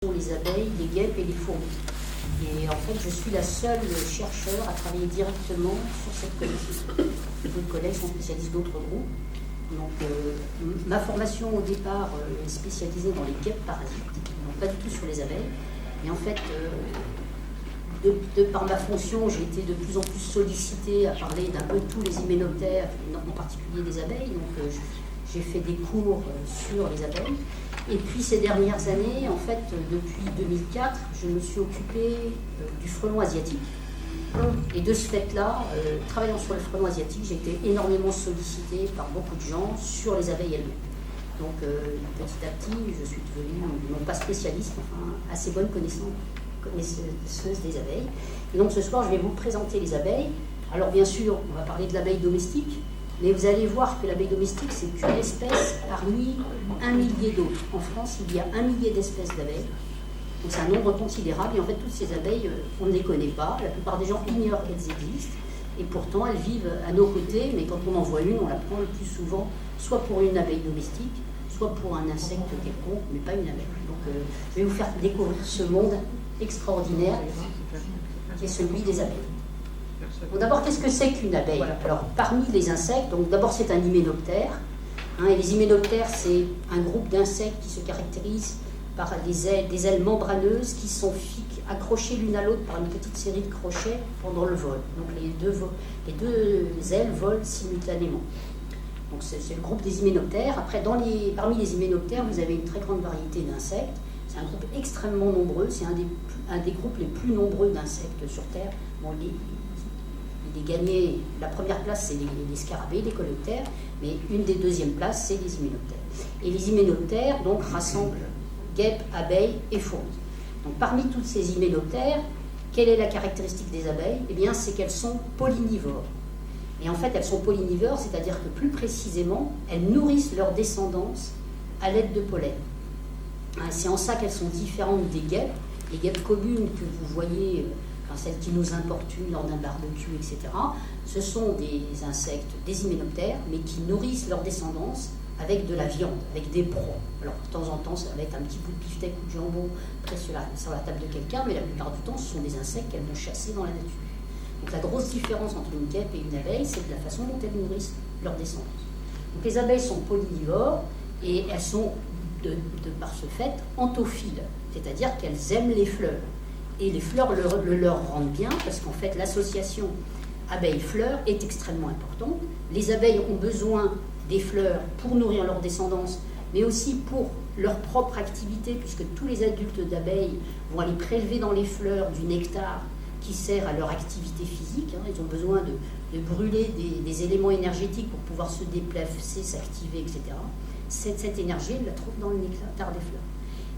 les abeilles, les guêpes et les fourmis. Et en fait, je suis la seule chercheur à travailler directement sur cette collection. D'autres collègues sont spécialistes d'autres groupes. Donc, ma formation au départ est spécialisée dans les guêpes parasites, donc pas du tout sur les abeilles. Et en fait, de par ma fonction, j'ai été de plus en plus sollicitée à parler d'un peu tous les hyménoptères, en particulier des abeilles. Donc, j'ai fait des cours sur les abeilles. Et puis ces dernières années, en fait, depuis 2004, je me suis occupée du frelon asiatique. Et de ce fait-là, travaillant sur le frelon asiatique, j'ai été énormément sollicitée par beaucoup de gens sur les abeilles elles-mêmes. Donc petit à petit, je suis devenue, non pas spécialiste, enfin assez bonne connaisseuse des abeilles. Et donc ce soir, je vais vous présenter les abeilles. Alors bien sûr, on va parler de l'abeille domestique, mais vous allez voir que l'abeille domestique, c'est qu'une espèce parmi 1 millier d'autres. En France, il y a 1 millier d'espèces d'abeilles. Donc c'est un nombre considérable. Et en fait, toutes ces abeilles, on ne les connaît pas. La plupart des gens ignorent qu'elles existent. Et pourtant, elles vivent à nos côtés. Mais quand on en voit une, on la prend le plus souvent, soit pour une abeille domestique, soit pour un insecte quelconque, mais pas une abeille. Donc je vais vous faire découvrir ce monde extraordinaire qui est celui des abeilles. Bon, d'abord, qu'est-ce que c'est qu'une abeille? Alors, parmi les insectes, donc d'abord c'est un hyménoptère. Et les hyménoptères, c'est un groupe d'insectes qui se caractérise par des ailes membraneuses qui sont accrochées l'une à l'autre par une petite série de crochets pendant le vol. Donc les deux ailes volent simultanément. Donc c'est le groupe des hyménoptères. Après, parmi les hyménoptères, vous avez une très grande variété d'insectes. C'est un groupe extrêmement nombreux. C'est un des groupes les plus nombreux d'insectes sur Terre. Bon, il est gagné, la première place, c'est les scarabées, les coléoptères, mais une des deuxièmes places, c'est les hyménoptères. Et les hyménoptères, donc, rassemblent guêpes, abeilles et fourmis. Donc, parmi toutes ces hyménoptères, quelle est la caractéristique des abeilles? Eh bien, c'est qu'elles sont pollinivores. Et en fait, elles sont pollinivores, c'est-à-dire que plus précisément, elles nourrissent leur descendance à l'aide de pollen. C'est en ça qu'elles sont différentes des guêpes. Les guêpes communes que vous voyez, celles qui nous importunent lors d'un barbecue, etc., ce sont des insectes, des hyménoptères, mais qui nourrissent leur descendance avec de la viande, avec des proies. Alors, de temps en temps, ça va être un petit bout de beefsteak ou de jambon près sur la table de quelqu'un, mais la plupart du temps, ce sont des insectes qu'elles vont chasser dans la nature. Donc, la grosse différence entre une guêpe et une abeille, c'est de la façon dont elles nourrissent leur descendance. Donc, les abeilles sont pollinivores et elles sont, de par ce fait, anthophiles, c'est-à-dire qu'elles aiment les fleurs. Et les fleurs leur rendent bien, parce qu'en fait, l'association abeilles-fleurs est extrêmement importante. Les abeilles ont besoin des fleurs pour nourrir leur descendance, mais aussi pour leur propre activité, puisque tous les adultes d'abeilles vont aller prélever dans les fleurs du nectar qui sert à leur activité physique. Ils ont besoin de brûler des éléments énergétiques pour pouvoir se déplacer, s'activer, etc. Cette énergie, elle la trouve dans le nectar des fleurs.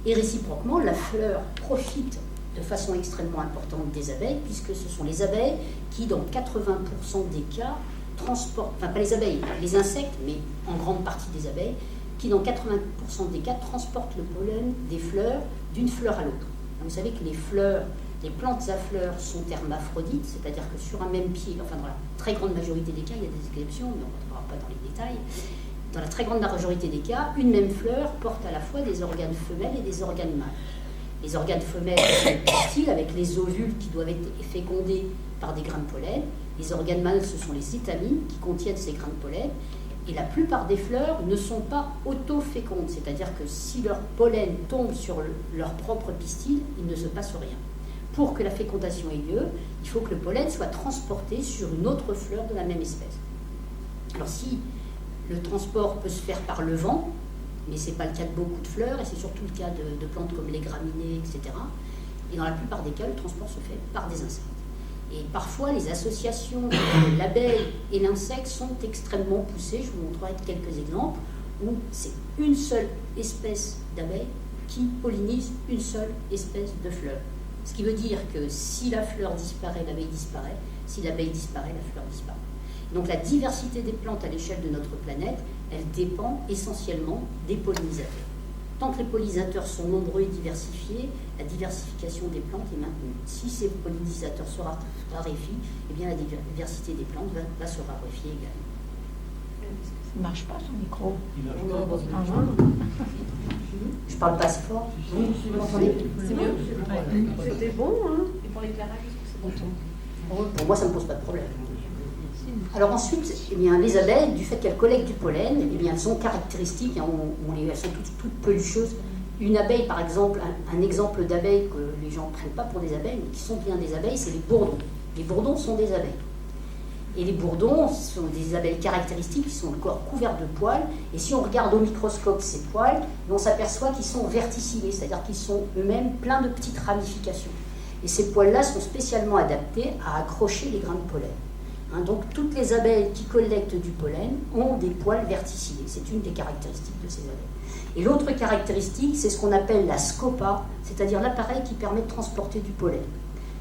Et réciproquement, la fleur profite de façon extrêmement importante des abeilles, puisque ce sont les abeilles qui, dans 80% des cas, transportent, enfin pas les abeilles, les insectes, mais en grande partie des abeilles, qui dans 80% des cas transportent le pollen des fleurs d'une fleur à l'autre. Vous savez que les plantes à fleurs sont hermaphrodites, c'est-à-dire que sur un même pied, enfin dans la très grande majorité des cas, il y a des exceptions, mais on ne rentrera pas dans les détails, dans la très grande majorité des cas, une même fleur porte à la fois des organes femelles et des organes mâles. Les organes femelles sont les pistils avec les ovules qui doivent être fécondés par des grains de pollen. Les organes mâles, ce sont les étamines qui contiennent ces grains de pollen. Et la plupart des fleurs ne sont pas auto-fécondes, c'est-à-dire que si leur pollen tombe sur leur propre pistil, il ne se passe rien. Pour que la fécondation ait lieu, il faut que le pollen soit transporté sur une autre fleur de la même espèce. Alors si le transport peut se faire par le vent, mais ce n'est pas le cas de beaucoup de fleurs, et c'est surtout le cas de plantes comme les graminées, etc. Et dans la plupart des cas, le transport se fait par des insectes. Et parfois, les associations de l'abeille et l'insecte sont extrêmement poussées. Je vous montrerai quelques exemples où c'est une seule espèce d'abeille qui pollinise une seule espèce de fleur. Ce qui veut dire que si la fleur disparaît, l'abeille disparaît. Si l'abeille disparaît, la fleur disparaît. Donc la diversité des plantes à l'échelle de notre planète, elle dépend essentiellement des pollinisateurs. Tant que les pollinisateurs sont nombreux et diversifiés, la diversification des plantes est maintenue. Si ces pollinisateurs se raréfient, eh bien la diversité des plantes va se raréfier également. Ça ne marche pas son micro. Je parle pas assez fort. Vous m'entendez? C'est mieux. C'était bon, hein? Et pour l'éclairage, est-ce que c'est bon? Pour moi, ça ne me pose pas de problème. Alors ensuite, eh bien, les abeilles, du fait qu'elles collectent du pollen, eh bien, elles sont caractéristiques, hein, elles sont toutes pelucheuses. Une abeille, par exemple, un exemple d'abeille que les gens ne prennent pas pour des abeilles, mais qui sont bien des abeilles, c'est les bourdons. Les bourdons sont des abeilles. Et les bourdons sont des abeilles caractéristiques qui sont le corps couvert de poils. Et si on regarde au microscope ces poils, on s'aperçoit qu'ils sont verticillés, c'est-à-dire qu'ils sont eux-mêmes pleins de petites ramifications. Et ces poils-là sont spécialement adaptés à accrocher les grains de pollen. Hein, donc toutes les abeilles qui collectent du pollen ont des poils verticillés. C'est une des caractéristiques de ces abeilles. Et l'autre caractéristique, c'est ce qu'on appelle la scopa, c'est-à-dire l'appareil qui permet de transporter du pollen.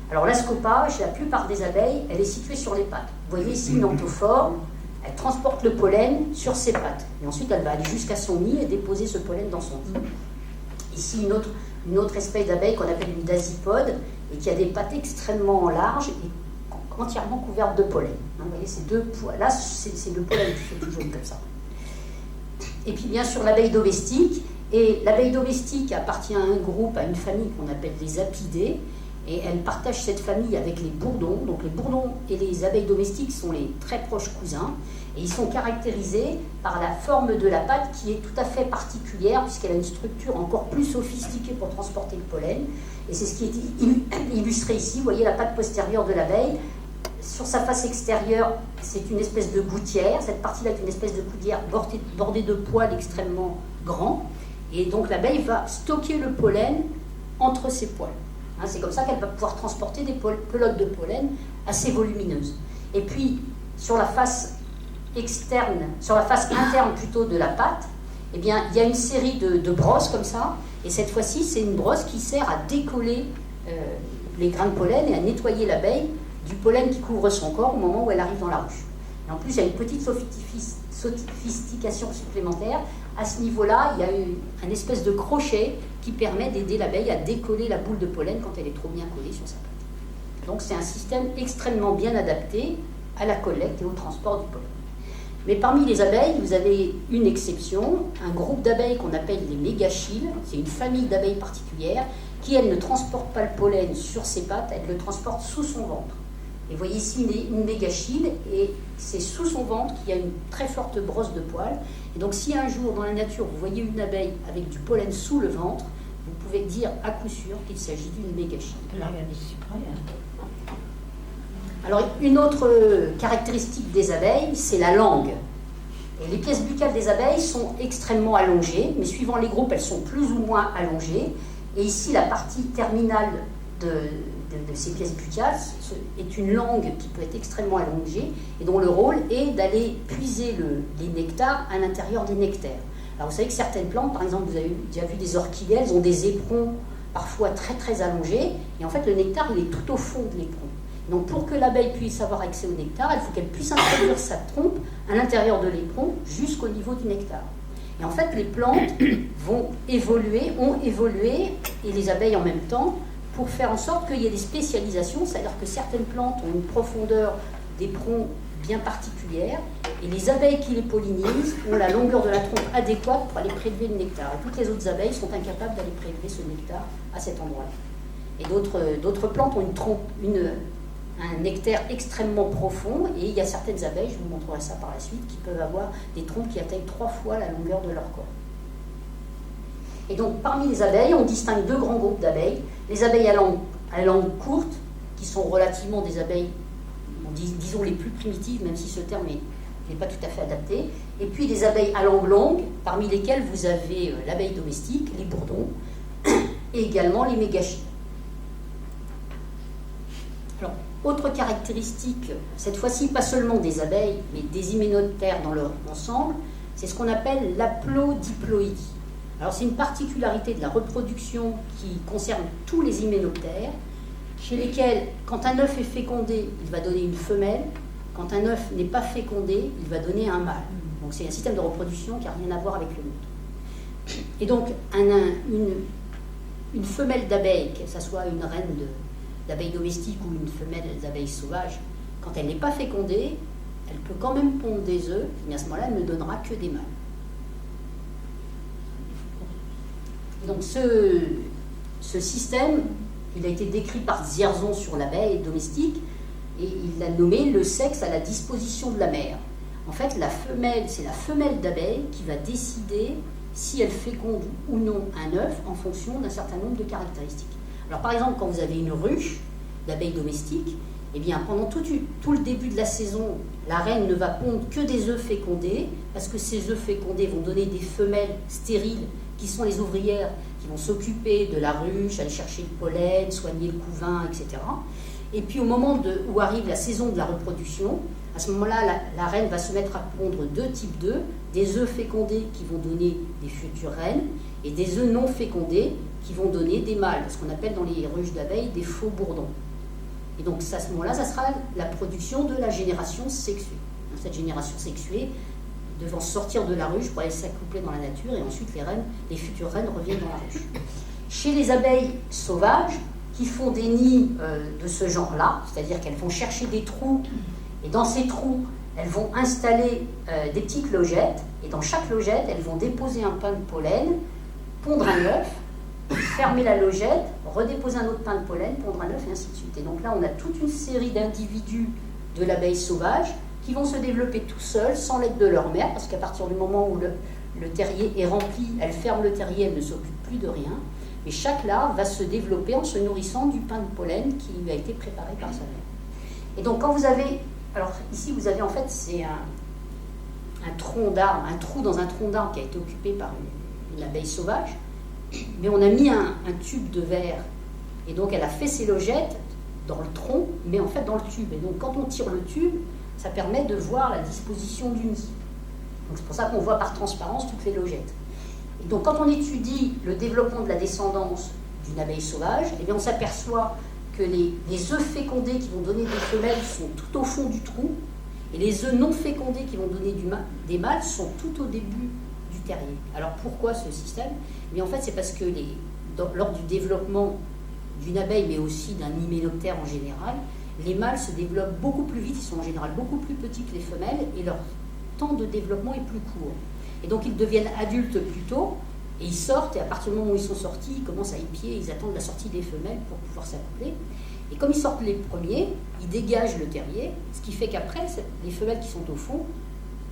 Alors la scopa, chez la plupart des abeilles, elle est située sur les pattes. Vous voyez ici une anthophore, elle transporte le pollen sur ses pattes. Et ensuite, elle va aller jusqu'à son nid et déposer ce pollen dans son nid. Ici, une autre espèce d'abeille qu'on appelle une dasipode, et qui a des pattes extrêmement larges et entièrement couvertes de pollen. Hein, vous voyez, ces deux poils. Là, c'est le pollen qui fait tout jaune comme ça. Et puis, bien sûr, l'abeille domestique. Et l'abeille domestique appartient à un groupe, à une famille qu'on appelle les apidés. Et elle partage cette famille avec les bourdons. Donc les bourdons et les abeilles domestiques sont les très proches cousins. Et ils sont caractérisés par la forme de la patte qui est tout à fait particulière, puisqu'elle a une structure encore plus sophistiquée pour transporter le pollen. Et c'est ce qui est illustré ici. Vous voyez la patte postérieure de l'abeille. Sur sa face extérieure, c'est une espèce de gouttière. Cette partie-là est une espèce de gouttière bordée de poils extrêmement grands. Et donc l'abeille va stocker le pollen entre ses poils. Hein, c'est comme ça qu'elle va pouvoir transporter des pelotes de pollen assez volumineuses. Et puis, sur la face interne plutôt de la pâte, eh bien, il y a une série de brosses comme ça. Et cette fois-ci, c'est une brosse qui sert à décoller les grains de pollen et à nettoyer l'abeille du pollen qui couvre son corps au moment où elle arrive dans la ruche. Et en plus, il y a une petite sophistication supplémentaire. À ce niveau-là, il y a une espèce de crochet qui permet d'aider l'abeille à décoller la boule de pollen quand elle est trop bien collée sur sa patte. Donc c'est un système extrêmement bien adapté à la collecte et au transport du pollen. Mais parmi les abeilles, vous avez une exception, un groupe d'abeilles qu'on appelle les mégachilles. C'est une famille d'abeilles particulière qui, elle, ne transporte pas le pollen sur ses pattes, elle le transporte sous son ventre. Et vous voyez ici une mégachille, et c'est sous son ventre qu'il y a une très forte brosse de poils. Et donc si un jour dans la nature vous voyez une abeille avec du pollen sous le ventre, vous pouvez dire à coup sûr qu'il s'agit d'une mégachille. Alors une autre caractéristique des abeilles, c'est la langue. Et les pièces buccales des abeilles sont extrêmement allongées, mais suivant les groupes, elles sont plus ou moins allongées. Et ici, la partie terminale de ces pièces buccales est une langue qui peut être extrêmement allongée et dont le rôle est d'aller puiser les nectars à l'intérieur des nectaires. Alors vous savez que certaines plantes, par exemple, vous avez déjà vu des orchidées, elles ont des éperons parfois très très allongés, et en fait le nectar il est tout au fond de l'éperon. Donc pour que l'abeille puisse avoir accès au nectar, il faut qu'elle puisse introduire sa trompe à l'intérieur de l'éperon jusqu'au niveau du nectar. Et en fait les plantes ont évolué, et les abeilles en même temps, pour faire en sorte qu'il y ait des spécialisations, c'est-à-dire que certaines plantes ont une profondeur d'éperon bien particulière, et les abeilles qui les pollinisent ont la longueur de la trompe adéquate pour aller prélever le nectar. Et toutes les autres abeilles sont incapables d'aller prélever ce nectar à cet endroit-là. Et d'autres plantes ont un nectaire extrêmement profond, et il y a certaines abeilles, je vous montrerai ça par la suite, qui peuvent avoir des trompes qui atteignent 3 fois la longueur de leur corps. Et donc, parmi les abeilles, on distingue 2 grands groupes d'abeilles. Les abeilles à langue courte, qui sont relativement des abeilles, disons les plus primitives, même si ce terme n'est pas tout à fait adapté. Et puis des abeilles à langue longue, parmi lesquelles vous avez l'abeille domestique, les bourdons, et également les mégachilles. Alors, autre caractéristique, cette fois-ci pas seulement des abeilles, mais des hyménoptères dans leur ensemble, c'est ce qu'on appelle l'aplodiploïdie. Alors c'est une particularité de la reproduction qui concerne tous les hyménoptères, chez lesquels, quand un œuf est fécondé, il va donner une femelle, quand un œuf n'est pas fécondé, il va donner un mâle. Donc c'est un système de reproduction qui n'a rien à voir avec le nôtre. Et donc une femelle d'abeille, que ce soit une reine d'abeilles domestiques ou une femelle d'abeilles sauvages, quand elle n'est pas fécondée, elle peut quand même pondre des œufs, mais à ce moment-là, elle ne donnera que des mâles. Donc ce système, il a été décrit par Dzierzon sur l'abeille domestique, et il l'a nommé le sexe à la disposition de la mère. En fait, c'est la femelle d'abeille qui va décider si elle féconde ou non un œuf en fonction d'un certain nombre de caractéristiques. Alors par exemple, quand vous avez une ruche d'abeilles domestiques, eh bien, pendant tout le début de la saison, la reine ne va pondre que des œufs fécondés, parce que ces œufs fécondés vont donner des femelles stériles, qui sont les ouvrières, qui vont s'occuper de la ruche, aller chercher le pollen, soigner le couvain, etc. Et puis au moment où arrive la saison de la reproduction, à ce moment-là, la reine va se mettre à pondre deux types d'œufs, des œufs fécondés qui vont donner des futures reines, et des œufs non fécondés qui vont donner des mâles, ce qu'on appelle dans les ruches d'abeilles des faux bourdons. Et donc à ce moment-là, ça sera la production de la génération sexuée. Cette génération sexuée devant sortir de la ruche pour aller s'accoupler dans la nature, et ensuite les futures reines reviennent dans la ruche. Chez les abeilles sauvages, qui font des nids de ce genre-là, c'est-à-dire qu'elles vont chercher des trous, et dans ces trous, elles vont installer des petites logettes, et dans chaque logette, elles vont déposer un pain de pollen, pondre un œuf, fermer la logette, redéposer un autre pain de pollen, pondre un œuf, et ainsi de suite. Et donc là, on a toute une série d'individus de l'abeille sauvage qui vont se développer tout seuls, sans l'aide de leur mère, parce qu'à partir du moment où le terrier est rempli, elle ferme le terrier, elle ne s'occupe plus de rien. Et chaque larve va se développer en se nourrissant du pain de pollen qui lui a été préparé par sa mère. Et donc quand vous avez... Alors ici, vous avez en fait, c'est un tronc d'arbre, un trou dans un tronc d'arbre qui a été occupé par une abeille sauvage, mais on a mis un tube de verre, et donc elle a fait ses logettes dans le tronc, mais en fait dans le tube. Et donc quand on tire le tube, ça permet de voir la disposition du nid. Donc c'est pour ça qu'on voit par transparence toutes les logettes. Et donc quand on étudie le développement de la descendance d'une abeille sauvage, eh bien on s'aperçoit que les œufs fécondés qui vont donner des femelles sont tout au fond du trou, et les œufs non fécondés qui vont donner des mâles sont tout au début du terrier. Alors pourquoi ce système? Mais en fait c'est parce que lors du développement d'une abeille, mais aussi d'un hyménoptère en général, les mâles se développent beaucoup plus vite, ils sont en général beaucoup plus petits que les femelles, et leur temps de développement est plus court. Et donc ils deviennent adultes plus tôt, et ils sortent, et à partir du moment où ils sont sortis, ils commencent à épier, ils attendent la sortie des femelles pour pouvoir s'accoupler. Et comme ils sortent les premiers, ils dégagent le terrier, ce qui fait qu'après, les femelles qui sont au fond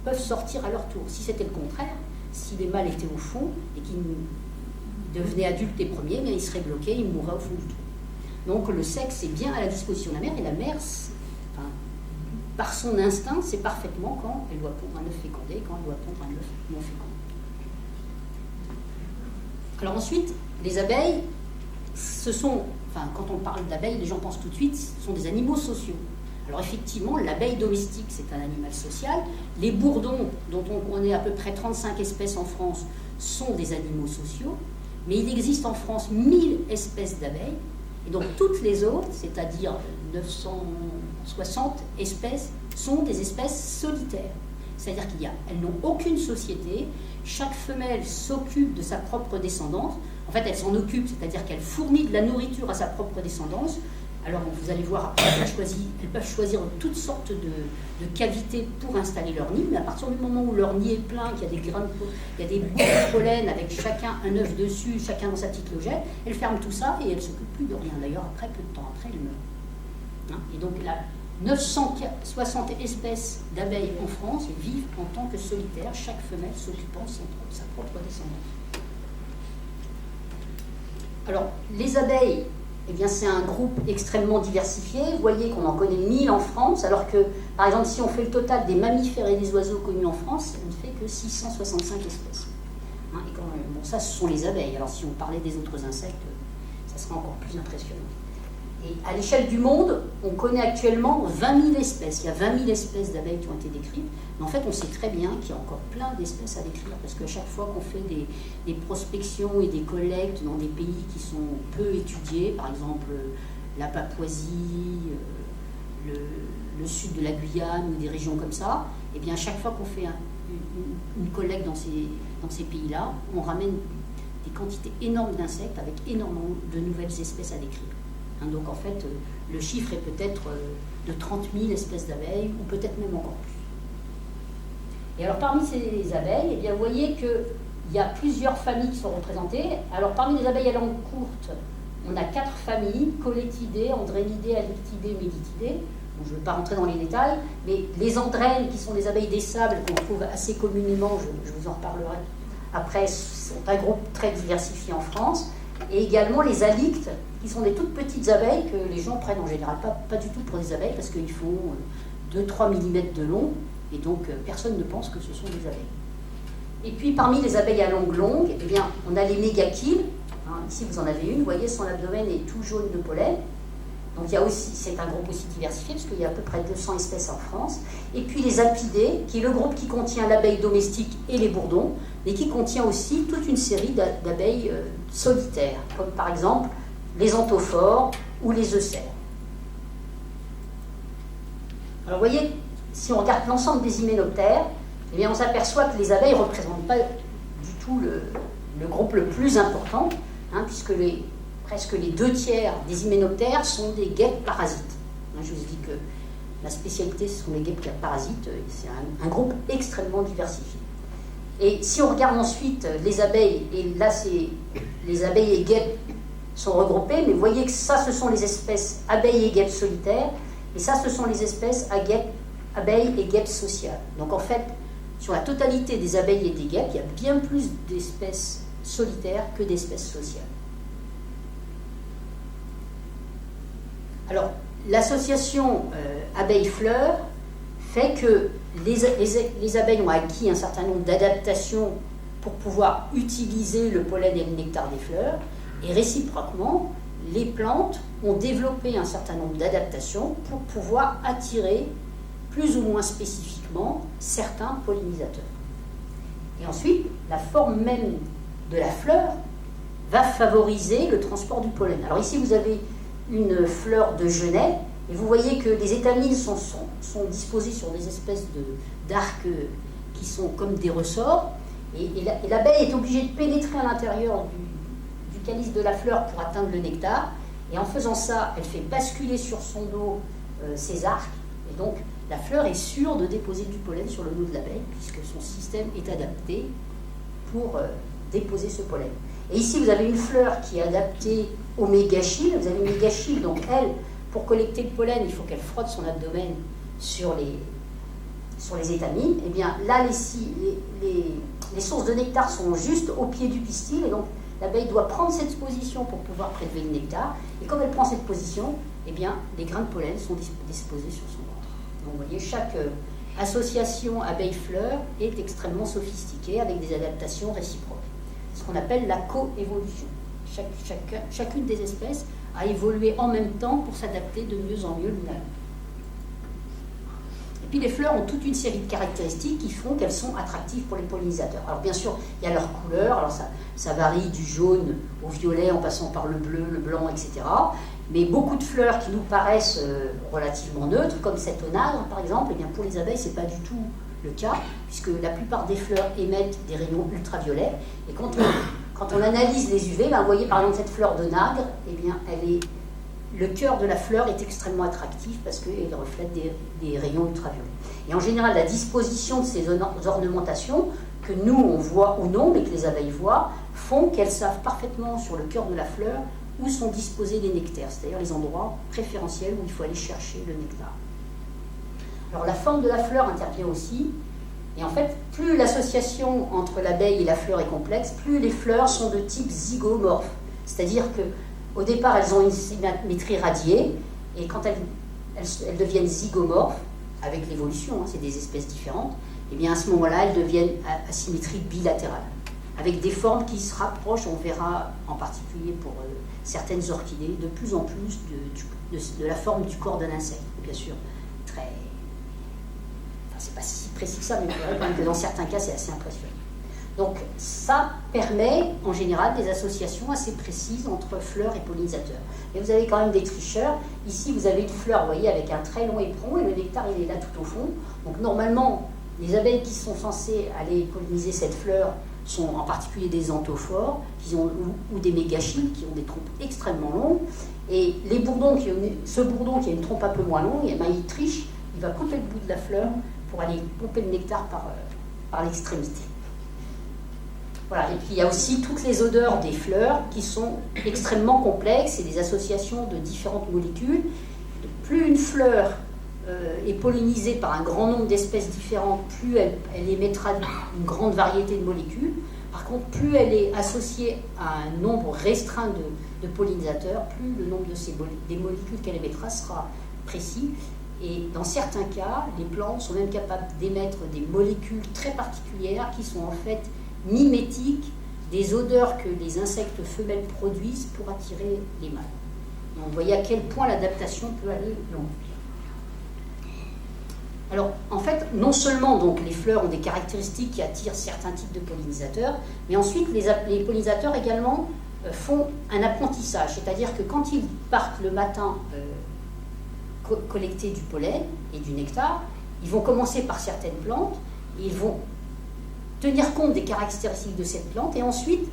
peuvent sortir à leur tour. Si c'était le contraire, si les mâles étaient au fond et qu'ils devenaient adultes les premiers, bien, ils seraient bloqués, ils mourraient au fond du trou. Donc le sexe est bien à la disposition de la mère, et la mère, par son instinct, sait parfaitement quand elle doit pondre un œuf fécondé et quand elle doit pondre un œuf non fécondé. Alors ensuite, les abeilles, quand on parle d'abeilles, les gens pensent tout de suite, ce sont des animaux sociaux. Alors effectivement, l'abeille domestique, c'est un animal social. Les bourdons, dont on connaît à peu près 35 espèces en France, sont des animaux sociaux. Mais il existe en France 1000 espèces d'abeilles. Et donc toutes les autres, c'est-à-dire 960 espèces, sont des espèces solitaires. C'est-à-dire qu'elles n'ont aucune société. Chaque femelle s'occupe de sa propre descendance. En fait, elle s'en occupe, c'est-à-dire qu'elle fournit de la nourriture à sa propre descendance. Alors, vous allez voir, elles peuvent choisir toutes sortes de cavités pour installer leur nid, mais à partir du moment où leur nid est plein, qu'il y a des grains il y a des bouts de pollen avec chacun un œuf dessus, chacun dans sa petite logette, elles ferment tout ça et elles ne s'occupent plus de rien. D'ailleurs, peu de temps après, elles meurent. Et donc là, 960 espèces d'abeilles en France vivent en tant que solitaires, chaque femelle s'occupant de sa propre descendance. Alors, les abeilles, eh bien, c'est un groupe extrêmement diversifié. Vous voyez qu'on en connaît 1000 en France, alors que, par exemple, si on fait le total des mammifères et des oiseaux connus en France, on ne fait que 665 espèces. Et ça, ce sont les abeilles. Alors, si on parlait des autres insectes, ça serait encore plus impressionnant. Et à l'échelle du monde, on connaît actuellement 20 000 espèces. Il y a 20 000 espèces d'abeilles qui ont été décrites. Mais en fait, on sait très bien qu'il y a encore plein d'espèces à décrire. Parce qu'à chaque fois qu'on fait des prospections et des collectes dans des pays qui sont peu étudiés, par exemple la Papouasie, le sud de la Guyane ou des régions comme ça, et bien à chaque fois qu'on fait une collecte dans ces pays-là, on ramène des quantités énormes d'insectes avec énormément de nouvelles espèces à décrire. Donc en fait, le chiffre est peut-être de 30 000 espèces d'abeilles, ou peut-être même encore plus. Et alors parmi ces abeilles, eh bien, vous voyez qu'il il y a plusieurs familles qui sont représentées. Alors parmi les abeilles à langue courte, on a 4 familles, Colletidées, Andrénidées, Alectidées, Mélitidées. Bon, je ne vais pas rentrer dans les détails, mais les andrènes, qui sont des abeilles des sables, qu'on trouve assez communément, je vous en reparlerai après, sont un groupe très diversifié en France. Et également les alictes, qui sont des toutes petites abeilles que les gens prennent en général pas du tout pour des abeilles, parce qu'ils font 2-3 mm de long, et donc personne ne pense que ce sont des abeilles. Et puis parmi les abeilles à langue longue, eh bien, on a les mégaquilles. Ici vous en avez une, vous voyez, son abdomen est tout jaune de pollen. Donc il y a aussi, c'est un groupe aussi diversifié, parce qu'il y a à peu près 200 espèces en France. Et puis les apidées, qui est le groupe qui contient l'abeille domestique et les bourdons, mais qui contient aussi toute une série d'abeilles solitaires, comme par exemple les anthophores ou les eucères. Alors vous voyez, si on regarde l'ensemble des hyménoptères, eh bien, on s'aperçoit que les abeilles ne représentent pas du tout le groupe le plus important, puisque presque les 2/3 des hyménoptères sont des guêpes parasites. Je vous dis que la spécialité, ce sont les guêpes parasites, c'est un groupe extrêmement diversifié. Et si on regarde ensuite les abeilles, et là, les abeilles et guêpes sont regroupées, mais vous voyez que ça, ce sont les espèces abeilles et guêpes solitaires, et ça, ce sont les espèces abeilles et guêpes sociales. Donc en fait, sur la totalité des abeilles et des guêpes, il y a bien plus d'espèces solitaires que d'espèces sociales. Alors, l'association abeilles-fleurs fait que les abeilles ont acquis un certain nombre d'adaptations pour pouvoir utiliser le pollen et le nectar des fleurs, et réciproquement, les plantes ont développé un certain nombre d'adaptations pour pouvoir attirer plus ou moins spécifiquement certains pollinisateurs. Et ensuite, la forme même de la fleur va favoriser le transport du pollen. Alors ici, vous avez une fleur de genêt, et vous voyez que les étamines sont disposées sur des espèces d'arcs qui sont comme des ressorts, et l'abeille est obligée de pénétrer à l'intérieur du calice de la fleur pour atteindre le nectar, et en faisant ça, elle fait basculer sur son dos ses arcs, et donc la fleur est sûre de déposer du pollen sur le dos de l'abeille, puisque son système est adapté pour déposer ce pollen. Et ici, vous avez une fleur qui est adaptée au mégachyle. Vous avez une mégachyle, donc elle, pour collecter le pollen, il faut qu'elle frotte son abdomen sur les étamines. Et bien là, les sources de nectar sont juste au pied du pistil, et donc l'abeille doit prendre cette position pour pouvoir prélever le nectar. Et comme elle prend cette position, eh bien, les grains de pollen sont disposés sur son ventre. Donc vous voyez, chaque association abeille-fleur est extrêmement sophistiquée, avec des adaptations réciproques. Ce qu'on appelle la coévolution. Chacune des espèces a évolué en même temps pour s'adapter de mieux en mieux l'une à l'autre. Et puis les fleurs ont toute une série de caractéristiques qui font qu'elles sont attractives pour les pollinisateurs. Alors bien sûr, il y a leur couleur, alors ça varie du jaune au violet en passant par le bleu, le blanc, etc. Mais beaucoup de fleurs qui nous paraissent relativement neutres, comme cette onagre par exemple, eh bien pour les abeilles, ce n'est pas du tout le cas, puisque la plupart des fleurs émettent des rayons ultraviolets. Et quand on analyse les UV, ben vous voyez par exemple cette fleur d'onagre, eh bien le cœur de la fleur est extrêmement attractif parce qu'elle reflète des rayons ultraviolets. Et en général, la disposition de ces ornementations, que nous on voit ou non, mais que les abeilles voient, font qu'elles savent parfaitement sur le cœur de la fleur où sont disposés les nectaires, c'est-à-dire les endroits préférentiels où il faut aller chercher le nectar. Alors la forme de la fleur intervient aussi, et en fait, plus l'association entre l'abeille et la fleur est complexe, plus les fleurs sont de type zygomorphe, c'est-à-dire qu'au départ, elles ont une symétrie radiée, et quand elles deviennent zygomorphes, avec l'évolution, c'est des espèces différentes, et bien à ce moment-là, elles deviennent à symétrie bilatérale, avec des formes qui se rapprochent, on verra en particulier pour certaines orchidées, de plus en plus de la forme du corps d'un insecte, bien sûr, très... c'est pas si précis que ça, mais on verra quand même que dans certains cas, c'est assez impressionnant. Donc ça permet en général des associations assez précises entre fleurs et pollinisateurs. Mais vous avez quand même des tricheurs. Ici, vous avez une fleur, vous voyez, avec un très long éperon, et le nectar, il est là tout au fond. Donc normalement, les abeilles qui sont censées aller polliniser cette fleur sont en particulier des anthophores ou des mégachylles qui ont des trompes extrêmement longues. Et les bourdons, ce bourdon qui a une trompe un peu moins longue, eh ben, il triche, il va couper le bout de la fleur pour aller pomper le nectar par l'extrémité. Voilà. Et puis il y a aussi toutes les odeurs des fleurs qui sont extrêmement complexes et des associations de différentes molécules. Plus une fleur est pollinisée par un grand nombre d'espèces différentes, plus elle émettra une grande variété de molécules. Par contre, plus elle est associée à un nombre restreint de pollinisateurs, plus le nombre des molécules qu'elle émettra sera précis. Et dans certains cas, les plantes sont même capables d'émettre des molécules très particulières qui sont en fait mimétiques des odeurs que les insectes femelles produisent pour attirer les mâles. Donc vous voyez à quel point l'adaptation peut aller loin. Alors, en fait, non seulement donc, les fleurs ont des caractéristiques qui attirent certains types de pollinisateurs, mais ensuite, les pollinisateurs également font un apprentissage. C'est-à-dire que quand ils partent le matin collecter du pollen et du nectar, ils vont commencer par certaines plantes, et ils vont tenir compte des caractéristiques de cette plante, et ensuite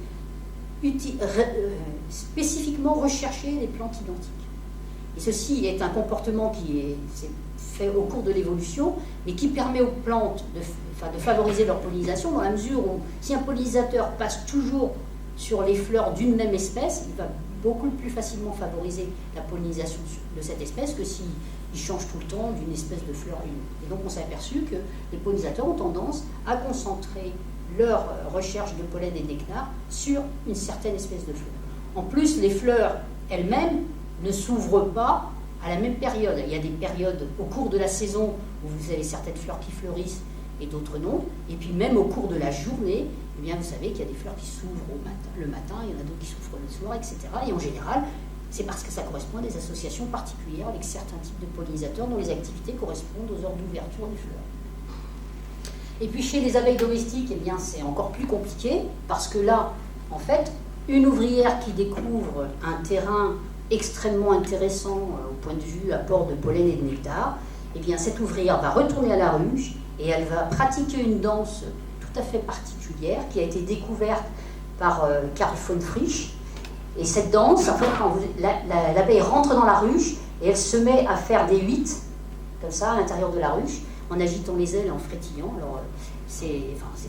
spécifiquement rechercher les plantes identiques. Et ceci est un comportement qui est fait au cours de l'évolution, mais qui permet aux plantes de favoriser leur pollinisation, dans la mesure où si un pollinisateur passe toujours sur les fleurs d'une même espèce, il va beaucoup plus facilement favoriser la pollinisation de cette espèce que s'il change tout le temps d'une espèce de fleur à une autre. Et donc on s'est aperçu que les pollinisateurs ont tendance à concentrer leur recherche de pollen et de nectar sur une certaine espèce de fleur. En plus, les fleurs elles-mêmes ne s'ouvrent pas à la même période. Il y a des périodes au cours de la saison où vous avez certaines fleurs qui fleurissent et d'autres non. Et puis même au cours de la journée, eh bien, vous savez qu'il y a des fleurs qui s'ouvrent le matin, il y en a d'autres qui s'ouvrent le soir, etc. Et en général, c'est parce que ça correspond à des associations particulières avec certains types de pollinisateurs dont les activités correspondent aux heures d'ouverture des fleurs. Et puis chez les abeilles domestiques, eh bien, c'est encore plus compliqué parce que là, en fait, une ouvrière qui découvre un terrain extrêmement intéressant au point de vue apport de pollen et de nectar, eh bien, cette ouvrière va retourner à la ruche et elle va pratiquer une danse tout à fait particulière qui a été découverte par Carl von Frisch. Et cette danse, en fait, quand l'abeille rentre dans la ruche et elle se met à faire des huit, comme ça, à l'intérieur de la ruche, en agitant les ailes, en frétillant. Alors, c'est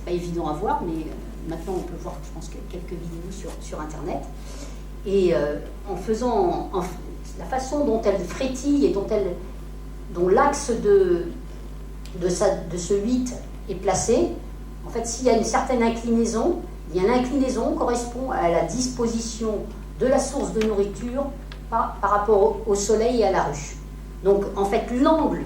pas évident à voir, mais maintenant on peut voir, je pense, quelques vidéos sur Internet. Et en faisant la façon dont elle frétille et dont l'axe de ce 8 est placé, en fait, s'il y a une certaine inclinaison, eh bien, l'inclinaison correspond à la disposition de la source de nourriture par rapport au soleil et à la ruche. Donc, en fait, l'angle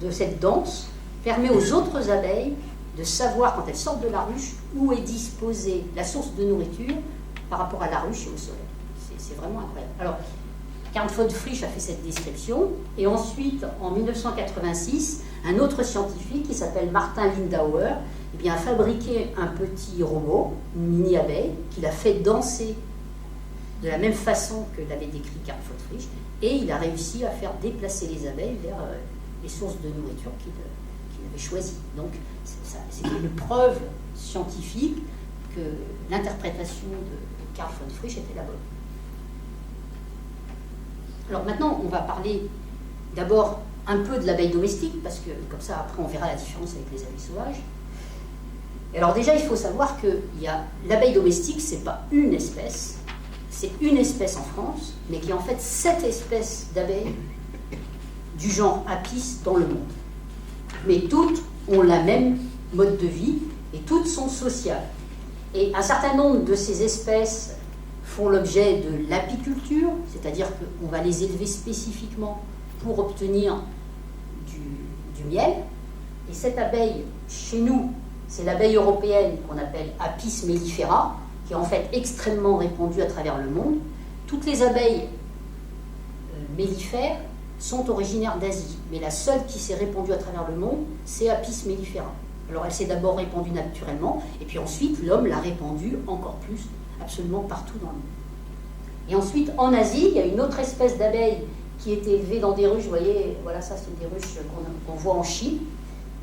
de cette danse permet aux autres abeilles de savoir, quand elles sortent de la ruche, où est disposée la source de nourriture par rapport à la ruche et au soleil. C'est vraiment incroyable. Alors, Carl von Frisch a fait cette description, et ensuite, en 1986, un autre scientifique qui s'appelle Martin Lindauer, eh bien, a fabriqué un petit robot, une mini-abeille, qu'il a fait danser de la même façon que l'avait décrit Carl von Frisch, et il a réussi à faire déplacer les abeilles vers les sources de nourriture qu'il avait choisies. Donc, c'est une preuve scientifique que l'interprétation de Carl von Frisch était la bonne. Alors maintenant, on va parler d'abord un peu de l'abeille domestique, parce que comme ça, après, on verra la différence avec les abeilles sauvages. Et alors déjà, il faut savoir que l'abeille domestique, c'est pas une espèce, c'est une espèce en France, mais qui est en fait 7 espèces d'abeilles du genre Apis dans le monde. Mais toutes ont la même mode de vie et toutes sont sociales. Et un certain nombre de ces espèces font l'objet de l'apiculture, c'est-à-dire qu'on va les élever spécifiquement pour obtenir du miel. Et cette abeille, chez nous, c'est l'abeille européenne qu'on appelle Apis mellifera, qui est en fait extrêmement répandue à travers le monde. Toutes les abeilles mellifères sont originaires d'Asie, mais la seule qui s'est répandue à travers le monde, c'est Apis mellifera. Alors elle s'est d'abord répandue naturellement, et puis ensuite l'homme l'a répandue encore plus, absolument partout dans le monde. Et ensuite, en Asie, il y a une autre espèce d'abeille qui est élevée dans des ruches, vous voyez, voilà, ça c'est des ruches qu'on voit en Chine,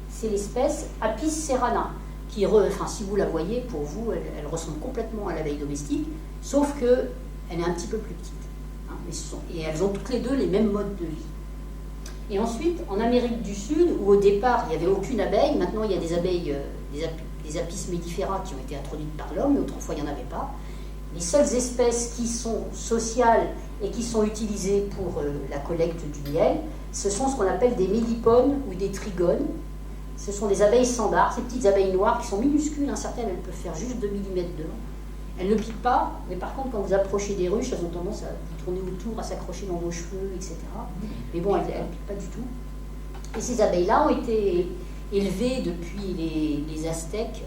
c'est l'espèce Apis cerana, qui, si vous la voyez, pour vous, elle ressemble complètement à l'abeille domestique, sauf qu'elle est un petit peu plus petite. Hein, et elles ont toutes les deux les mêmes modes de vie. Et ensuite, en Amérique du Sud, où au départ, il n'y avait aucune abeille, maintenant il y a des abeilles, des Apis mellifera qui ont été introduites par l'homme, mais autrefois il n'y en avait pas. Les seules espèces qui sont sociales et qui sont utilisées pour la collecte du miel, ce sont ce qu'on appelle des mélipones ou des trigones. Ce sont des abeilles standards, ces petites abeilles noires qui sont minuscules, hein, certaines elles peuvent faire juste 2 mm de long. Elles ne piquent pas, mais par contre quand vous approchez des ruches, elles ont tendance à vous tourner autour, à s'accrocher dans vos cheveux, etc. Mais bon, elles ne piquent pas du tout. Et ces abeilles-là ont été élevées depuis les Aztèques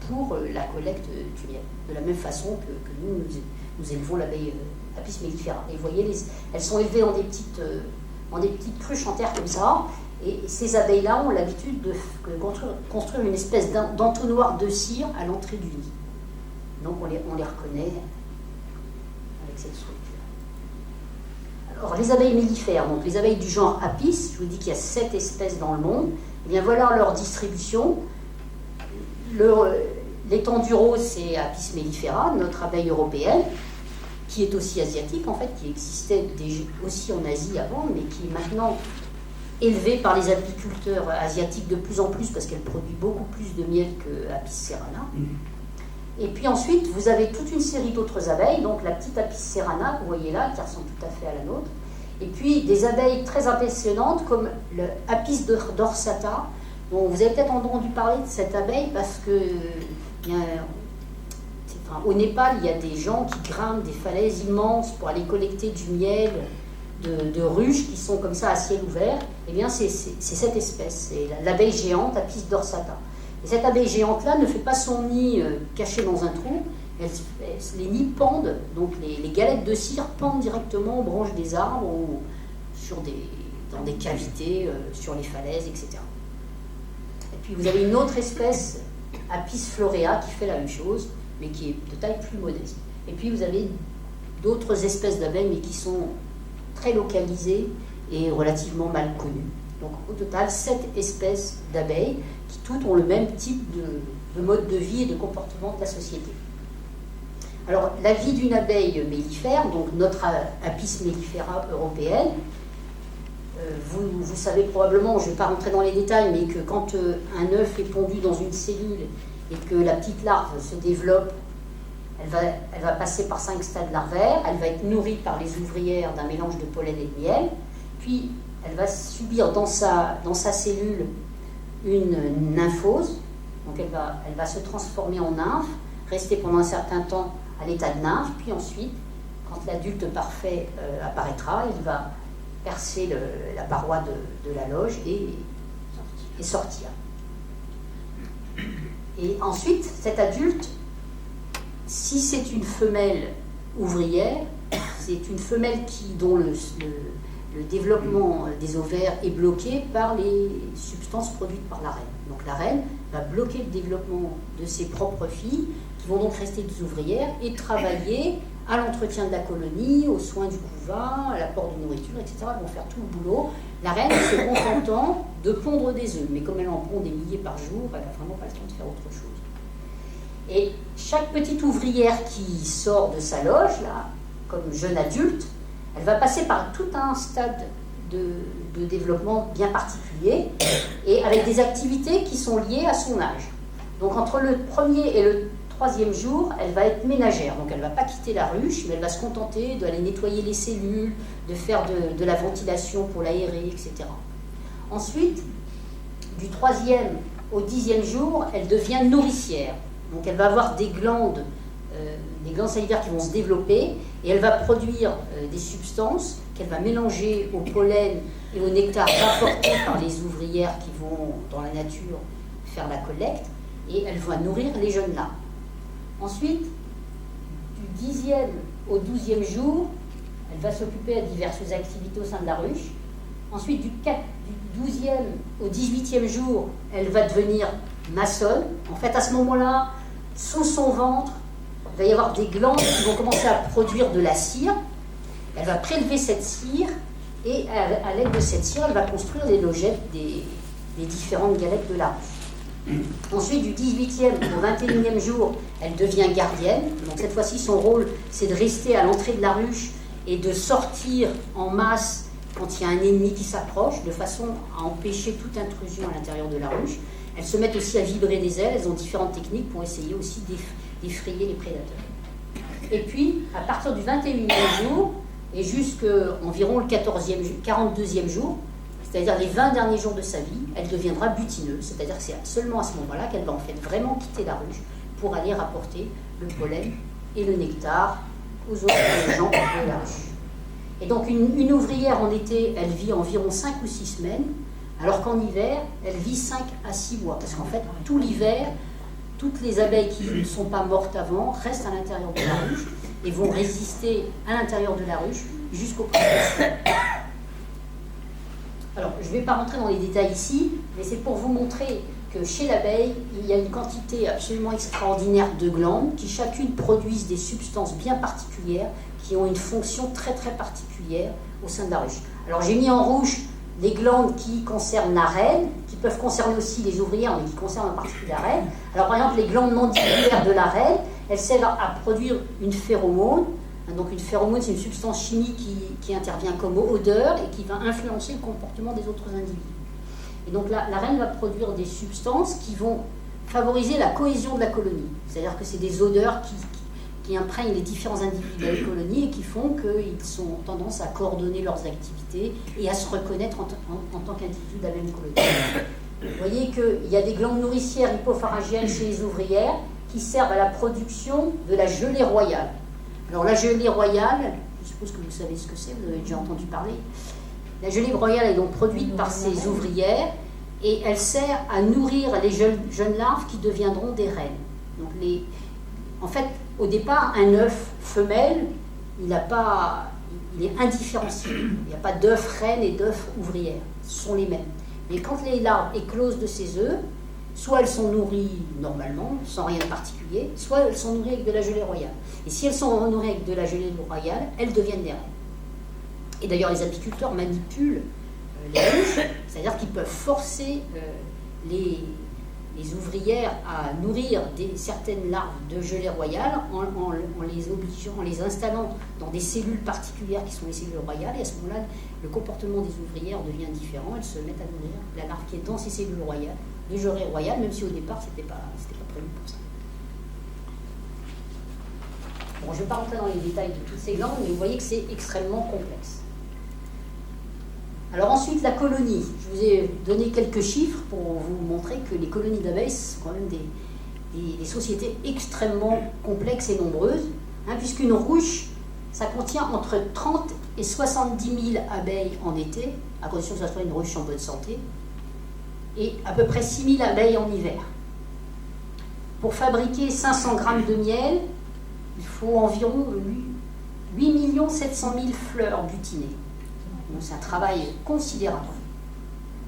pour la collecte du miel, de la même façon que nous élevons l'abeille Apis mellifera. Et vous voyez, elles sont élevées dans des petites cruches en terre comme ça, et ces abeilles-là ont l'habitude de construire une espèce d'entonnoir de cire à l'entrée du nid. Donc on les reconnaît avec cette structure. Alors les abeilles mellifères, donc les abeilles du genre Apis, je vous dis qu'il y a 7 espèces dans le monde, et bien voilà leur distribution. L'étendue rose, c'est Apis mellifera, notre abeille européenne, qui est aussi asiatique en fait, qui existait aussi en Asie avant, mais qui est maintenant élevée par les apiculteurs asiatiques de plus en plus, parce qu'elle produit beaucoup plus de miel que Apis cerana. Et puis ensuite, vous avez toute une série d'autres abeilles, donc la petite Apis cerana, que vous voyez là, qui ressemble tout à fait à la nôtre, et puis des abeilles très impressionnantes, comme le Apis dorsata. Bon, vous avez peut-être entendu parler de cette abeille, parce que au Népal, il y a des gens qui grimpent des falaises immenses pour aller collecter du miel de ruches qui sont comme ça à ciel ouvert. Eh bien, c'est cette espèce, c'est l'abeille géante Apis dorsata. Et cette abeille géante-là ne fait pas son nid caché dans un trou, les nids pendent, donc les galettes de cire pendent directement aux branches des arbres ou dans des cavités, sur les falaises, etc. Et puis vous avez une autre espèce, Apis florea, qui fait la même chose, mais qui est de taille plus modeste. Et puis vous avez d'autres espèces d'abeilles, mais qui sont très localisées et relativement mal connues. Donc au total, 7 espèces d'abeilles qui toutes ont le même type de mode de vie et de comportement de la société. Alors la vie d'une abeille mellifère, donc notre Apis mellifera européenne, vous savez probablement, je ne vais pas rentrer dans les détails, mais que quand un œuf est pondu dans une cellule et que la petite larve se développe, elle va passer par 5 stades larvaires, elle va être nourrie par les ouvrières d'un mélange de pollen et de miel, puis elle va subir dans sa cellule une nymphose, donc elle va se transformer en nymphe, rester pendant un certain temps à l'état de nymphe, puis ensuite, quand l'adulte parfait apparaîtra, il va percer la paroi de la loge et sortir. Et ensuite, cet adulte, si c'est une femelle ouvrière, c'est une femelle dont le développement des ovaires est bloqué par les substances produites par la reine. Donc la reine va bloquer le développement de ses propres filles, qui vont donc rester des ouvrières et travailler à l'entretien de la colonie, aux soins du couvain, à l'apport de nourriture, etc. Elles vont faire tout le boulot. La reine se contentant de pondre des œufs, mais comme elle en pond des milliers par jour, elle n'a vraiment pas le temps de faire autre chose. Et chaque petite ouvrière qui sort de sa loge, là, comme jeune adulte, elle va passer par tout un stade de développement bien particulier et avec des activités qui sont liées à son âge. Donc entre le premier et le 3e jour, elle va être ménagère, donc elle ne va pas quitter la ruche, mais elle va se contenter d'aller nettoyer les cellules, de faire de la ventilation pour l'aérer, etc. Ensuite, du 3e au 10e jour, elle devient nourricière. Donc elle va avoir des glandes salivaires qui vont se développer et elle va produire des substances qu'elle va mélanger au pollen et au nectar apportés par les ouvrières qui vont dans la nature faire la collecte, et elle va nourrir les jeunes larves. Ensuite, du 10e au 12e jour, elle va s'occuper à diverses activités au sein de la ruche. Ensuite, du 12e au 18e jour, elle va devenir maçonne. En fait, à ce moment-là, sous son ventre, il va y avoir des glandes qui vont commencer à produire de la cire. Elle va prélever cette cire et à l'aide de cette cire, elle va construire les logettes des différentes galettes de la ruche. Ensuite, du 18e au 21e jour, elle devient gardienne. Donc cette fois-ci, son rôle, c'est de rester à l'entrée de la ruche et de sortir en masse quand il y a un ennemi qui s'approche, de façon à empêcher toute intrusion à l'intérieur de la ruche. Elles se mettent aussi à vibrer des ailes, elles ont différentes techniques pour essayer aussi d'effrayer les prédateurs. Et puis, à partir du 21e jour, et jusqu'à environ le 42e jour, c'est-à-dire les 20 derniers jours de sa vie, elle deviendra butineuse, c'est-à-dire que c'est seulement à ce moment-là qu'elle va en fait vraiment quitter la ruche pour aller rapporter le pollen et le nectar aux autres gens de la ruche. Et donc une ouvrière en été, elle vit environ 5 ou 6 semaines, alors qu'en hiver, elle vit 5 à 6 mois, parce qu'en fait, tout l'hiver, toutes les abeilles qui ne sont pas mortes avant restent à l'intérieur de la ruche et vont résister à l'intérieur de la ruche jusqu'au printemps. Alors, je ne vais pas rentrer dans les détails ici, mais c'est pour vous montrer que chez l'abeille, il y a une quantité absolument extraordinaire de glandes qui chacune produisent des substances bien particulières qui ont une fonction très très particulière au sein de la ruche. Alors, j'ai mis en rouge les glandes qui concernent la reine, qui peuvent concerner aussi les ouvrières, mais qui concernent en particulier la reine. Alors, par exemple, les glandes mandibulaires de la reine, elles servent à produire une phéromone. Donc, une phéromone, c'est une substance chimique qui intervient comme odeur et qui va influencer le comportement des autres individus. Et donc, la reine va produire des substances qui vont favoriser la cohésion de la colonie. C'est-à-dire que c'est des odeurs qui imprègnent les différents individus de la colonie et qui font qu'ils ont tendance à coordonner leurs activités et à se reconnaître en tant qu'individus de la même colonie. Vous voyez qu'il y a des glandes nourricières hypopharyngiennes chez les ouvrières qui servent à la production de la gelée royale. Alors la gelée royale, je suppose que vous savez ce que c'est, vous avez déjà entendu parler. La gelée royale est donc produite par ces ouvrières et elle sert à nourrir les jeunes larves qui deviendront des reines. Donc en fait, au départ, un œuf femelle, il est indifférencié. Il n'y a pas d'œuf reine et d'œuf ouvrière. Ce sont les mêmes. Mais quand les larves éclosent de ces œufs, soit elles sont nourries normalement, sans rien de particulier, soit elles sont nourries avec de la gelée royale. Et si elles sont nourries avec de la gelée royale, elles deviennent des reines. Et d'ailleurs, les apiculteurs manipulent les ruches, c'est-à-dire qu'ils peuvent forcer les ouvrières à nourrir certaines larves de gelée royale en les installant dans des cellules particulières qui sont les cellules royales. Et à ce moment-là, le comportement des ouvrières devient différent. Elles se mettent à nourrir la larve qui est dans ces cellules royales de gelée royale, même si au départ, ce n'était pas prévu pour ça. Bon, je ne vais pas rentrer dans les détails de toutes ces glandes, mais vous voyez que c'est extrêmement complexe. Alors ensuite, la colonie. Je vous ai donné quelques chiffres pour vous montrer que les colonies d'abeilles sont quand même des sociétés extrêmement complexes et nombreuses, puisqu'une ruche, ça contient entre 30 et 70 000 abeilles en été, à condition que ce soit une ruche en bonne santé, et à peu près 6 000 abeilles en hiver. Pour fabriquer 500 grammes de miel, il faut environ 8 700 000 fleurs butinées. Donc c'est un travail considérable.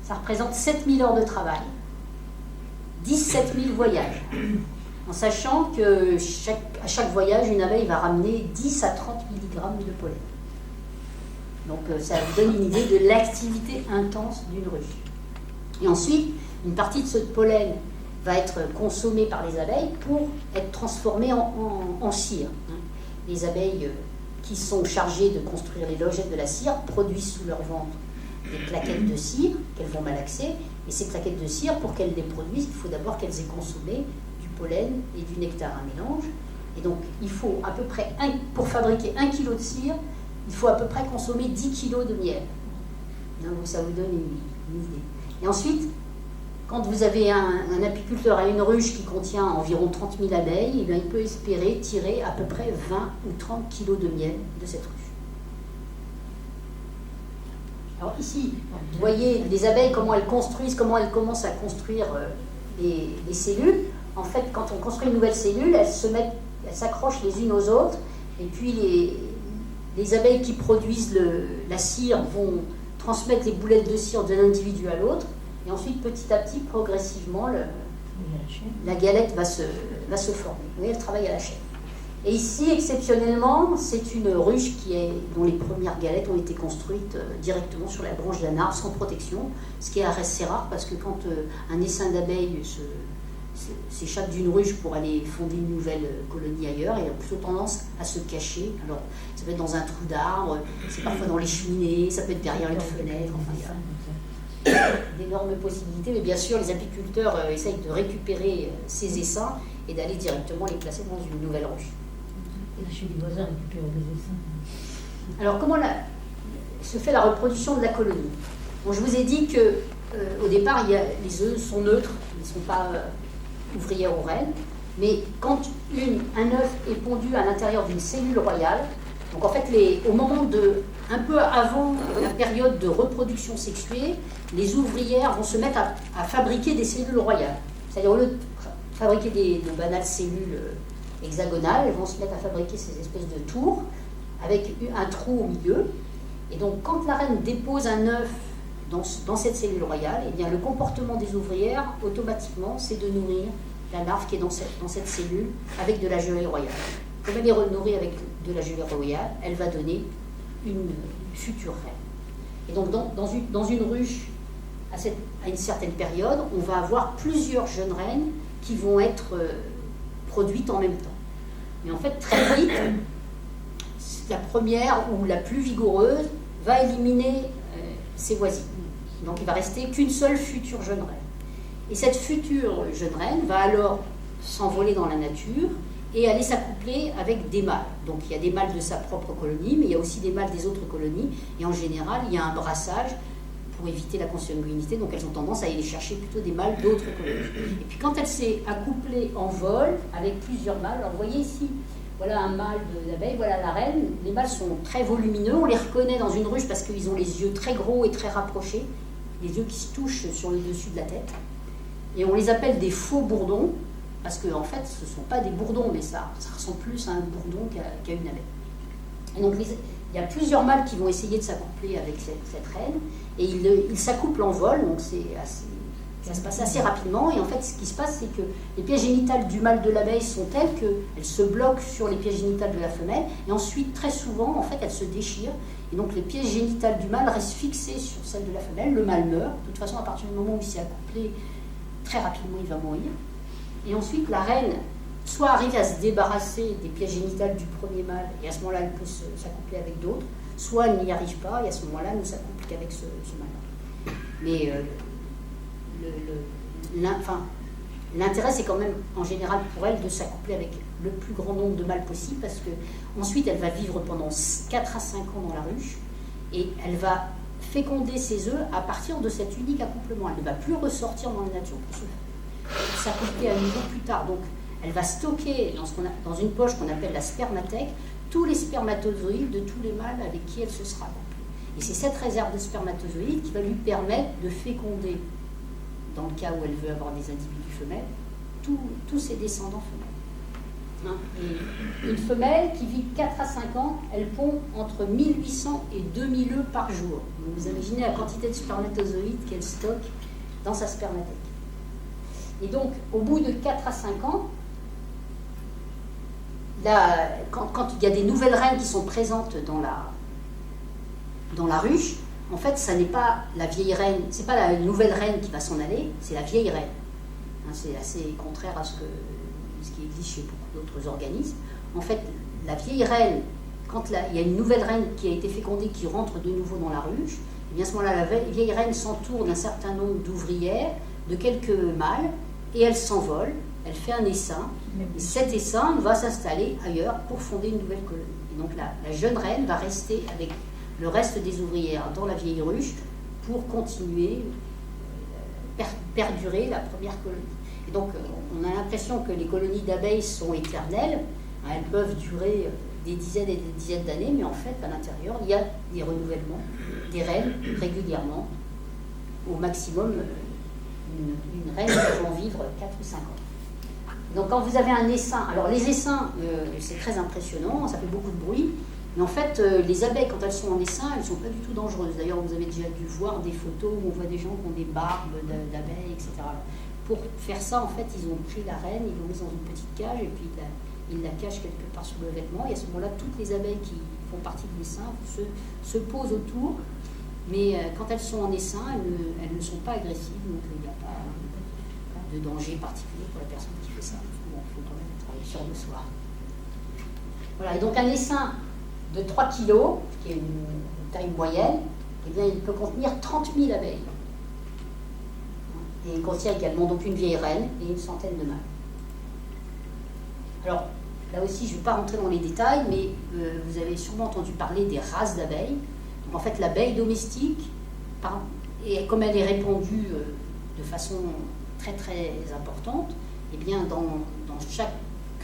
Ça représente 7 000 heures de travail, 17 000 voyages, en sachant que à chaque voyage, une abeille va ramener 10 à 30 mg de pollen. Donc ça vous donne une idée de l'activité intense d'une ruche. Et ensuite, une partie de ce pollen va être consommée par les abeilles pour être transformée en cire. Les abeilles qui sont chargées de construire les logettes de la cire produisent sous leur ventre des plaquettes de cire qu'elles vont malaxer. Et ces plaquettes de cire, pour qu'elles les produisent, il faut d'abord qu'elles aient consommé du pollen et du nectar, un mélange. Et donc, il faut à peu près, pour fabriquer 1 kg de cire, il faut à peu près consommer 10 kg de miel. Donc, ça vous donne une idée. Et ensuite, quand vous avez un apiculteur à une ruche qui contient environ 30 000 abeilles, eh bien, il peut espérer tirer à peu près 20 ou 30 kg de miel de cette ruche. Alors ici, vous voyez les abeilles, comment elles construisent, comment elles commencent à construire les cellules. En fait, quand on construit une nouvelle cellule, elles s'accrochent les unes aux autres, et puis les abeilles qui produisent la cire vont transmettre les boulettes de cire d'un individu à l'autre. Et ensuite, petit à petit, progressivement, la galette va se former. Vous voyez, elle travaille à la chaîne. Et ici, exceptionnellement, c'est une ruche dont les premières galettes ont été construites directement sur la branche d'un arbre, sans protection, ce qui est assez rare, parce que quand un essaim d'abeilles s'échappe d'une ruche pour aller fonder une nouvelle colonie ailleurs, il a plutôt tendance à se cacher. Alors, ça peut être dans un trou d'arbre, c'est parfois dans les cheminées, ça peut être derrière une fenêtre, enfin, d'énormes possibilités, mais bien sûr, les apiculteurs essayent de récupérer ces essaims et d'aller directement les placer dans une nouvelle ruche. Et chez les voisins récupérer des essaims. Alors, comment se fait la reproduction de la colonie? Bon, je vous ai dit que au départ, les œufs sont neutres, ils ne sont pas ouvrières ou reines, mais quand un œuf est pondu à l'intérieur d'une cellule royale, donc en fait, au moment un peu avant la période de reproduction sexuée, les ouvrières vont se mettre à fabriquer des cellules royales. C'est-à-dire, au lieu de fabriquer de banales cellules hexagonales, elles vont se mettre à fabriquer ces espèces de tours avec un trou au milieu. Et donc, quand la reine dépose un œuf dans cette cellule royale, eh bien, le comportement des ouvrières, automatiquement, c'est de nourrir la larve qui est dans cette cellule avec de la gelée royale. Comme elle est nourrie avec de la gelée royale, elle va donner une future reine. Et donc, dans une ruche, à une certaine période, on va avoir plusieurs jeunes reines qui vont être produites en même temps. Mais en fait, très vite, la première ou la plus vigoureuse va éliminer ses voisines. Donc il ne va rester qu'une seule future jeune reine. Et cette future jeune reine va alors s'envoler dans la nature et aller s'accoupler avec des mâles. Donc il y a des mâles de sa propre colonie, mais il y a aussi des mâles des autres colonies. Et en général, il y a un brassage pour éviter la consanguinité. Donc elles ont tendance à aller chercher plutôt des mâles d'autres colonies. Et puis quand elle s'est accouplée en vol avec plusieurs mâles, alors vous voyez ici, voilà un mâle d'abeille, voilà la reine. Les mâles sont très volumineux, on les reconnaît dans une ruche parce qu'ils ont les yeux très gros et très rapprochés, les yeux qui se touchent sur le dessus de la tête. Et on les appelle des faux bourdons, parce qu'en fait, ce ne sont pas des bourdons, mais ça ressemble plus à un bourdon qu'à une abeille. Et donc, il y a plusieurs mâles qui vont essayer de s'accoupler avec cette reine, et ils s'accouplent en vol, donc ça se passe assez rapidement. Et en fait, ce qui se passe, c'est que les pièces génitales du mâle de l'abeille sont telles qu'elles se bloquent sur les pièces génitales de la femelle, et ensuite, très souvent, en fait, elles se déchirent. Et donc, les pièces génitales du mâle restent fixées sur celles de la femelle. Le mâle meurt. De toute façon, à partir du moment où il s'est accouplé, très rapidement, il va mourir. Et ensuite, la reine, soit arrive à se débarrasser des pièces génitales du premier mâle, et à ce moment-là, elle peut s'accoupler avec d'autres, soit elle n'y arrive pas, et à ce moment-là, elle ne s'accouple qu'avec ce mâle. Mais l'intérêt, c'est quand même, en général, pour elle, de s'accoupler avec le plus grand nombre de mâles possible, parce que ensuite, elle va vivre pendant 4 à 5 ans dans la ruche, et elle va féconder ses œufs à partir de cet unique accouplement. Elle ne va plus ressortir dans la nature pour s'accoupler à nouveau plus tard. Donc, elle va stocker dans une poche qu'on appelle la spermathèque tous les spermatozoïdes de tous les mâles avec qui elle se sera accouplée. Et c'est cette réserve de spermatozoïdes qui va lui permettre de féconder, dans le cas où elle veut avoir des individus femelles, tous ses descendants femelles. Et une femelle qui vit 4 à 5 ans, elle pond entre 1800 et 2000 œufs par jour. Donc vous imaginez la quantité de spermatozoïdes qu'elle stocke dans sa spermathèque. Et donc, au bout de 4 à 5 ans, quand il y a des nouvelles reines qui sont présentes dans la ruche, en fait, ça n'est pas la vieille reine, c'est pas la nouvelle reine qui va s'en aller, c'est la vieille reine. C'est assez contraire à ce qui existe chez beaucoup d'autres organismes. En fait, la vieille reine, quand il y a une nouvelle reine qui a été fécondée, qui rentre de nouveau dans la ruche, et bien à ce moment-là, la vieille reine s'entoure d'un certain nombre d'ouvrières, de quelques mâles, et elle s'envole, elle fait un essaim, et cet essaim va s'installer ailleurs pour fonder une nouvelle colonie. Et donc la jeune reine va rester avec le reste des ouvrières dans la vieille ruche pour continuer, perdurer la première colonie. Et donc on a l'impression que les colonies d'abeilles sont éternelles, elles peuvent durer des dizaines et des dizaines d'années, mais en fait à l'intérieur il y a des renouvellements, des reines régulièrement, au maximum une reine qui va en vivre 4 ou 5 ans. Donc quand vous avez un essaim, alors les essaims, c'est très impressionnant, ça fait beaucoup de bruit, mais en fait les abeilles quand elles sont en essaim, elles ne sont pas du tout dangereuses. D'ailleurs vous avez déjà dû voir des photos où on voit des gens qui ont des barbes d'abeilles, etc. Pour faire ça, en fait, ils ont pris la reine, ils l'ont mise dans une petite cage, et puis ils la cachent quelque part sous le vêtement, et à ce moment-là, toutes les abeilles qui font partie de l'essaim se posent autour, mais quand elles sont en essaim, elles ne sont pas agressives, donc il n'y a pas de danger particulier pour la personne qui fait ça. Bon, il faut quand même être sûr de soi. Voilà, et donc un essaim de 3 kg, qui est une taille moyenne, eh bien, il peut contenir 30 000 abeilles. Et il contient également donc une vieille reine et une centaine de mâles. Alors, là aussi, je ne vais pas rentrer dans les détails, mais vous avez sûrement entendu parler des races d'abeilles. Donc, en fait, l'abeille domestique, et comme elle est répandue de façon très très importante, eh bien, dans chaque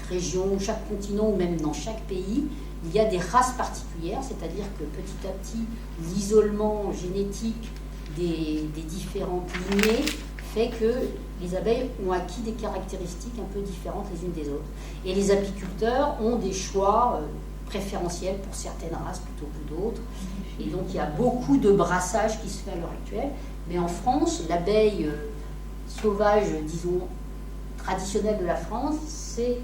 région, chaque continent ou même dans chaque pays, il y a des races particulières, c'est-à-dire que petit à petit, l'isolement génétique des différentes lignées fait que les abeilles ont acquis des caractéristiques un peu différentes les unes des autres. Et les apiculteurs ont des choix préférentiels pour certaines races plutôt que d'autres. Et donc il y a beaucoup de brassage qui se fait à l'heure actuelle. Mais en France, l'abeille sauvage, disons, traditionnelle de la France, c'est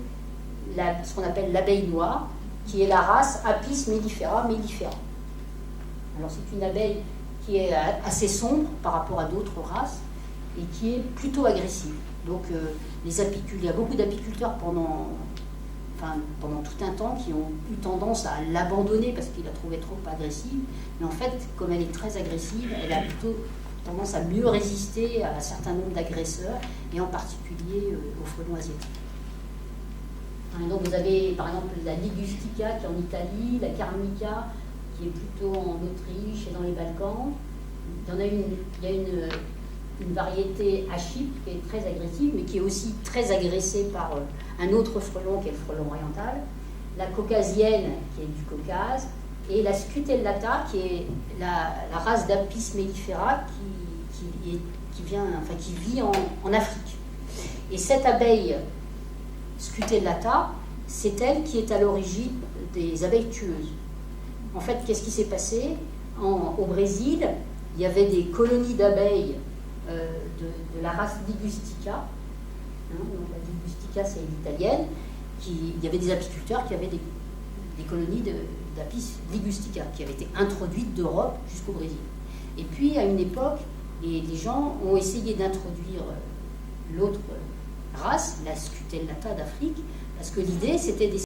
ce qu'on appelle l'abeille noire, qui est la race Apis mellifera mellifera. Alors c'est une abeille qui est assez sombre par rapport à d'autres races et qui est plutôt agressive. Donc il y a beaucoup d'apiculteurs pendant tout un temps qui ont eu tendance à l'abandonner parce qu'ils la trouvaient trop agressive. Mais en fait, comme elle est très agressive, elle a plutôt tendance à mieux résister à un certain nombre d'agresseurs et en particulier aux frelons asiatiques. Et donc vous avez par exemple la ligustica qui est en Italie, la carmica qui est plutôt en Autriche et dans les Balkans. Il y a une variété à Chypre qui est très agressive, mais qui est aussi très agressée par un autre frelon qui est le frelon oriental, la caucasienne qui est du Caucase, et la scutellata qui est la race d'Apis mellifera qui vit en Afrique. Et cette abeille scutellata, c'est elle qui est à l'origine des abeilles tueuses. En fait, qu'est-ce qui s'est passé au Brésil? Il y avait des colonies d'abeilles de la race ligustica. Donc la ligustica, c'est l'italienne. Il y avait des apiculteurs qui avaient des colonies d'Apis ligustica qui avaient été introduites d'Europe jusqu'au Brésil. Et puis, à une époque, les gens ont essayé d'introduire l'autre race, la scutellata d'Afrique, parce que l'idée, c'était d'essayer